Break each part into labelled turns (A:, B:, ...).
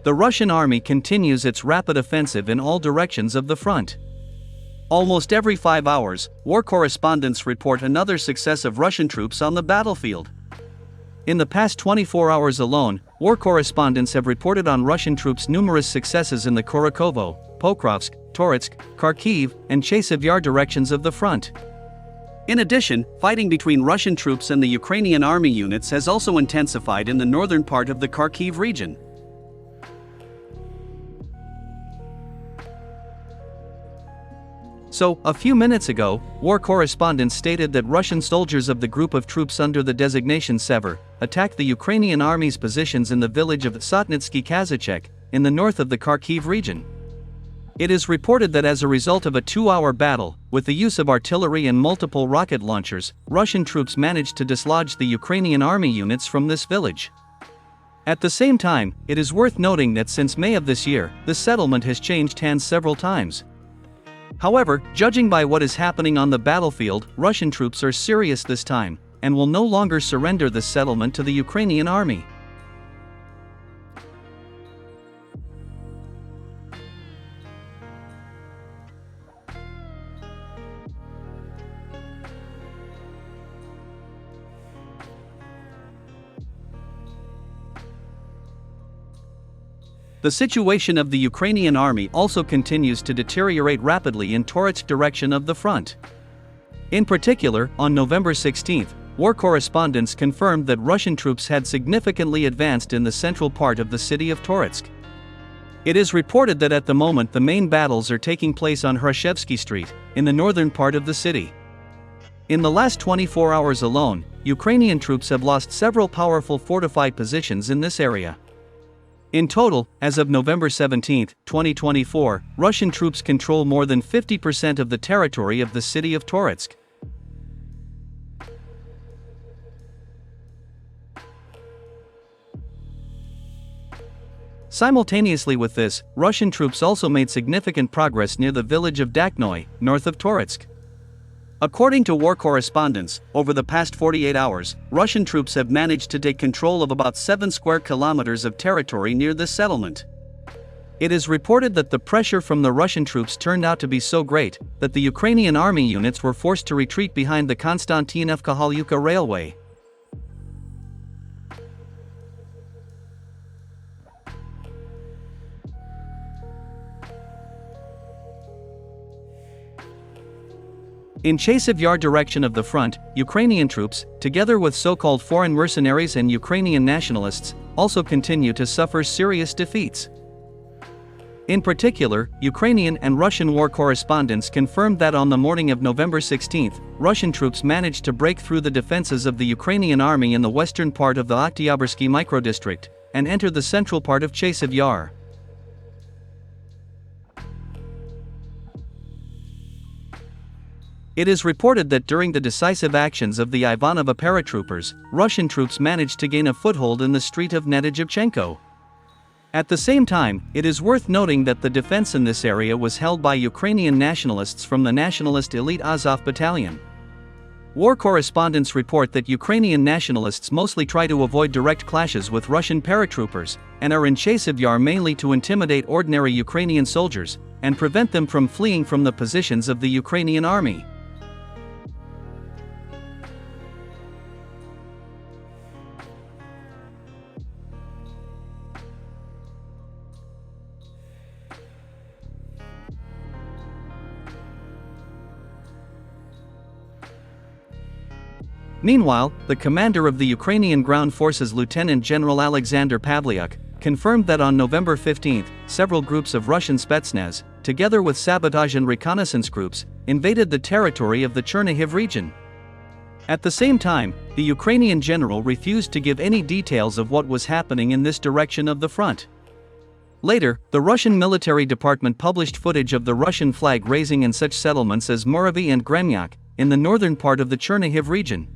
A: The Russian army continues its rapid offensive in all directions of the front. Almost every 5 hours, war correspondents report another success of Russian troops on the battlefield. In the past 24 hours alone, war correspondents have reported on Russian troops' numerous successes in the Kurakhovo, Pokrovsk, Toretsk, Kharkiv, and Chasiv Yar directions of the front. In addition, fighting between Russian troops and the Ukrainian army units has also intensified in the northern part of the Kharkiv region. So, a few minutes ago, war correspondents stated that Russian soldiers of the group of troops under the designation Sever attacked the Ukrainian army's positions in the village of Sotnitsky Kazachek, in the north of the Kharkiv region. It is reported that as a result of a 2-hour battle, with the use of artillery and multiple rocket launchers, Russian troops managed to dislodge the Ukrainian army units from this village. At the same time, it is worth noting that since May of this year, the settlement has changed hands several times. However, judging by what is happening on the battlefield, Russian troops are serious this time, and will no longer surrender this settlement to the Ukrainian army. The situation of the Ukrainian army also continues to deteriorate rapidly in Toretsk direction of the front. In particular, on November 16, war correspondents confirmed that Russian troops had significantly advanced in the central part of the city of Toretsk. It is reported that at the moment the main battles are taking place on Hrashevsky Street, in the northern part of the city. In the last 24 hours alone, Ukrainian troops have lost several powerful fortified positions in this area. In total, as of November 17, 2024, Russian troops control more than 50% of the territory of the city of Toretsk. Simultaneously with this, Russian troops also made significant progress near the village of Daknoy, north of Toretsk. According to war correspondents, over the past 48 hours, Russian troops have managed to take control of about 7 square kilometers of territory near this settlement. It is reported that the pressure from the Russian troops turned out to be so great that the Ukrainian army units were forced to retreat behind the Konstantinivka-Halyuka railway. In Chasiv Yar direction of the front, Ukrainian troops, together with so-called foreign mercenaries and Ukrainian nationalists, also continue to suffer serious defeats. In particular, Ukrainian and Russian war correspondents confirmed that on the morning of November 16, Russian troops managed to break through the defenses of the Ukrainian army in the western part of the Oktyabrski microdistrict, and enter the central part of Chasiv Yar. It is reported that during the decisive actions of the Ivanova paratroopers, Russian troops managed to gain a foothold in the street of Nedojevchenko. At the same time, it is worth noting that the defense in this area was held by Ukrainian nationalists from the nationalist elite Azov battalion. War correspondents report that Ukrainian nationalists mostly try to avoid direct clashes with Russian paratroopers, and are in Chasiv Yar mainly to intimidate ordinary Ukrainian soldiers, and prevent them from fleeing from the positions of the Ukrainian army. Meanwhile, the commander of the Ukrainian ground forces Lieutenant General Alexander Pavlyuk, confirmed that on November 15, several groups of Russian Spetsnaz, together with sabotage and reconnaissance groups, invaded the territory of the Chernihiv region. At the same time, the Ukrainian general refused to give any details of what was happening in this direction of the front. Later, the Russian military department published footage of the Russian flag raising in such settlements as Muravy and Gremyak, in the northern part of the Chernihiv region.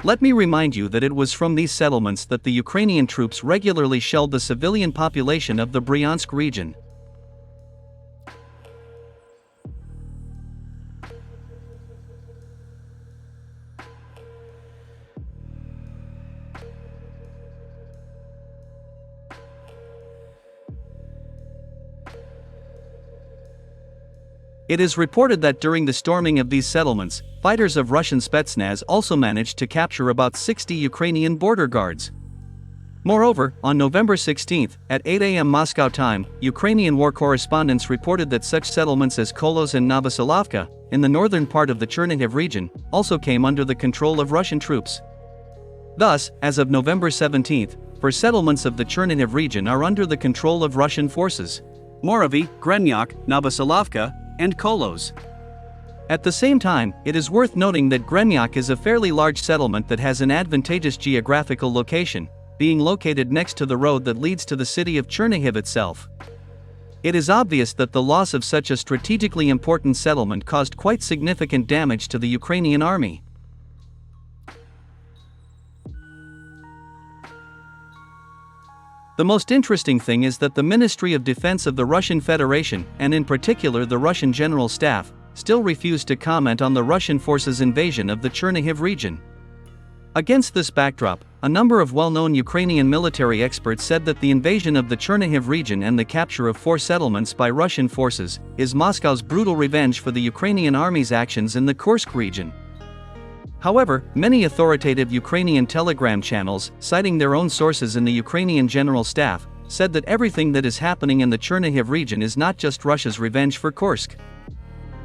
A: Let me remind you that it was from these settlements that the Ukrainian troops regularly shelled the civilian population of the Bryansk region. It is reported that during the storming of these settlements, fighters of Russian Spetsnaz also managed to capture about 60 Ukrainian border guards. Moreover, on November 16, at 8 a.m. Moscow time, Ukrainian war correspondents reported that such settlements as Kolos and Novoselovka, in the northern part of the Chernihiv region, also came under the control of Russian troops. Thus, as of November 17, four settlements of the Chernihiv region are under the control of Russian forces: Moravy, Grenyak, Novoselovka, and Kolos. At the same time, it is worth noting that Grenyak is a fairly large settlement that has an advantageous geographical location, being located next to the road that leads to the city of Chernihiv itself. It is obvious that the loss of such a strategically important settlement caused quite significant damage to the Ukrainian army. The most interesting thing is that the Ministry of Defense of the Russian Federation, and in particular the Russian General Staff, still refused to comment on the Russian forces' invasion of the Chernihiv region. Against this backdrop, a number of well-known Ukrainian military experts said that the invasion of the Chernihiv region and the capture of 4 settlements by Russian forces is Moscow's brutal revenge for the Ukrainian army's actions in the Kursk region. However, many authoritative Ukrainian telegram channels, citing their own sources in the Ukrainian General Staff, said that everything that is happening in the Chernihiv region is not just Russia's revenge for Kursk.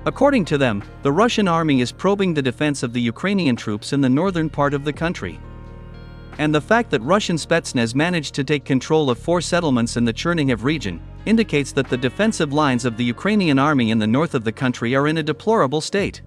A: According to them, the Russian army is probing the defense of the Ukrainian troops in the northern part of the country. And the fact that Russian Spetsnaz managed to take control of 4 settlements in the Chernihiv region indicates that the defensive lines of the Ukrainian army in the north of the country are in a deplorable state.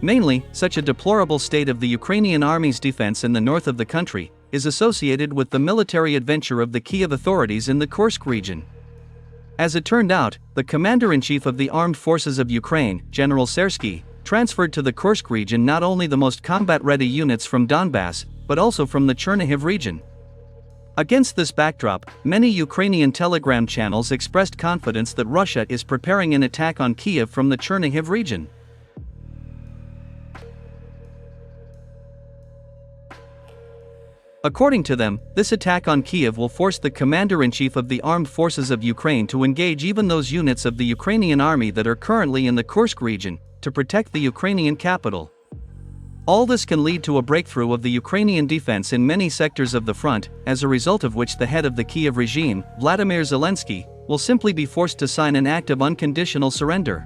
A: Mainly, such a deplorable state of the Ukrainian army's defense in the north of the country is associated with the military adventure of the Kiev authorities in the Kursk region. As it turned out, the commander-in-chief of the armed forces of Ukraine, General Sersky, transferred to the Kursk region not only the most combat-ready units from Donbass, but also from the Chernihiv region. Against this backdrop, many Ukrainian telegram channels expressed confidence that Russia is preparing an attack on Kiev from the Chernihiv region. According to them, this attack on Kiev will force the commander-in-chief of the armed forces of Ukraine to engage even those units of the Ukrainian army that are currently in the Kursk region, to protect the Ukrainian capital. All this can lead to a breakthrough of the Ukrainian defense in many sectors of the front, as a result of which the head of the Kiev regime, Vladimir Zelensky, will simply be forced to sign an act of unconditional surrender.